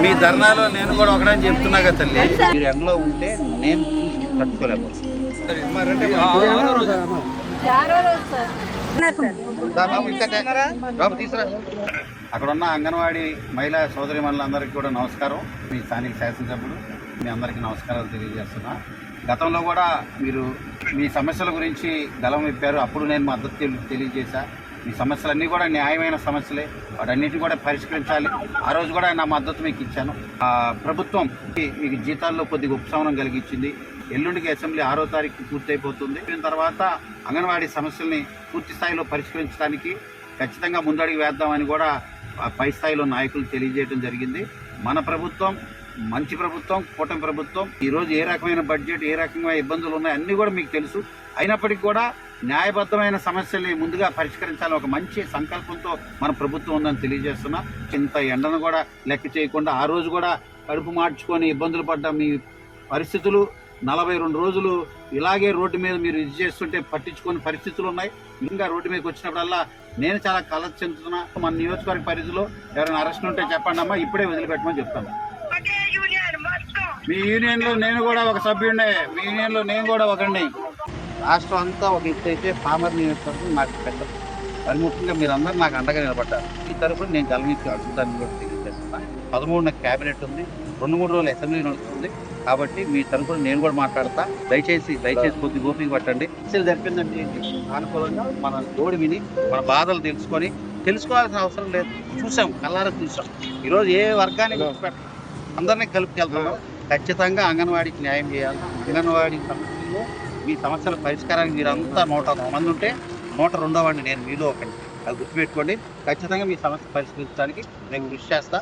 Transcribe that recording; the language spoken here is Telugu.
మీ ధర్నాలో నేను కూడా ఒకటని చెప్తున్నా కదా తల్లి, మీరు ఎండలో ఉంటే నేను తట్టుకోలేకపోతున్నాను. అక్కడ ఉన్న అంగన్వాడీ మహిళా సోదరి మనులందరికీ కూడా నమస్కారం. మీ స్థానిక శాసనసభ్యుడు మీ అందరికీ నమస్కారాలు తెలియజేస్తున్నా. గతంలో కూడా మీరు మీ సమస్యల గురించి గలం విప్పారు. అప్పుడు నేను మద్దతు తెలియజేశా. మీ సమస్యలన్నీ కూడా న్యాయమైన సమస్యలే, వాటన్నిటిని కూడా పరిష్కరించాలి. ఆ రోజు కూడా నా మద్దతు మీకు ఇచ్చాను. ప్రభుత్వం మీకు జీతాల్లో కొద్దిగా ఉపశమనం కలిగించింది. ఎల్లుండికి అసెంబ్లీ 6వ తారీఖు పూర్తయిపోతుంది. దీని తర్వాత అంగన్వాడీ సమస్యల్ని పూర్తి స్థాయిలో పరిష్కరించడానికి ఖచ్చితంగా ముందడుగు వేద్దామని కూడా పై స్థాయిలో నాయకులు తెలియజేయడం జరిగింది. మన ప్రభుత్వం మంచి ప్రభుత్వం, కూటమి ప్రభుత్వం. ఈరోజు ఏ రకమైన బడ్జెట్, ఏ రకమైన ఇబ్బందులు ఉన్నాయి అన్నీ కూడా మీకు తెలుసు. అయినప్పటికీ కూడా న్యాయబద్ధమైన సమస్యల్ని ముందుగా పరిష్కరించాలని ఒక మంచి సంకల్పంతో మన ప్రభుత్వం ఉందని తెలియజేస్తున్నా. ఇంత ఎండను కూడా లెక్క చేయకుండా ఆ రోజు కూడా కడుపు మార్చుకొని ఇబ్బందులు పడ్డ మీ పరిస్థితులు 42 రోజులు ఇలాగే రోడ్డు మీద మీరు ఇది చేస్తుంటే పట్టించుకొని పరిస్థితులు ఉన్నాయి. ఇంకా రోడ్డు మీదకి వచ్చినప్పుడల్లా నేను చాలా కలత చెందుతున్నా. మన నియోజకవర్గ పరిధిలో ఎవరైనా అరెస్ట్ ఉంటే చెప్పండి అమ్మా, ఇప్పుడే వదిలిపెట్టమని చెప్తాను. మీ యూనియన్లో నేను కూడా ఒక సభ్యుడినే, మీ యూనియన్లో నేను కూడా ఒకడిని. రాష్ట్రం అంతా ఒక ఎత్తు అయితే ఫార్మర్ నియోజకవర్గం నాకు పెద్ద మరి ముఖ్యంగా మీరందరూ నాకు అండగా నిలబడ్డారు. ఈ తరఫున నేను జలనీతి అడుగుతాను కూడా తెలియజేస్తున్నా. 13 నాకు క్యాబినెట్ ఉంది, 2-3 రోజులు అసెంబ్లీ నడుస్తుంది. కాబట్టి మీ తరఫున నేను కూడా మాట్లాడతా. దయచేసి కొద్ది ఓపిక పట్టండి. అసలు జరిపిందంటే అనుకూలంగా మన తోడు విని మన బాధలు తెలుసుకోవాల్సిన అవసరం లేదు. చూసాం, కళ్ళారా చూసాం. ఈరోజు ఏ వర్గాన్ని అందరినీ కలుపుకెళ్తున్నాం. ఖచ్చితంగా అంగన్వాడీకి న్యాయం చేయాలి. అంగన్వాడీ సమస్యల్లో మీ సమస్యల పరిష్కారానికి మీరంతా 101 మంది ఉంటే 102వ వాడిని నేను మీలో ఒకటి. అది గుర్తుపెట్టుకోండి. ఖచ్చితంగా మీ సమస్య పరిష్కరించడానికి నేను కృషి చేస్తా.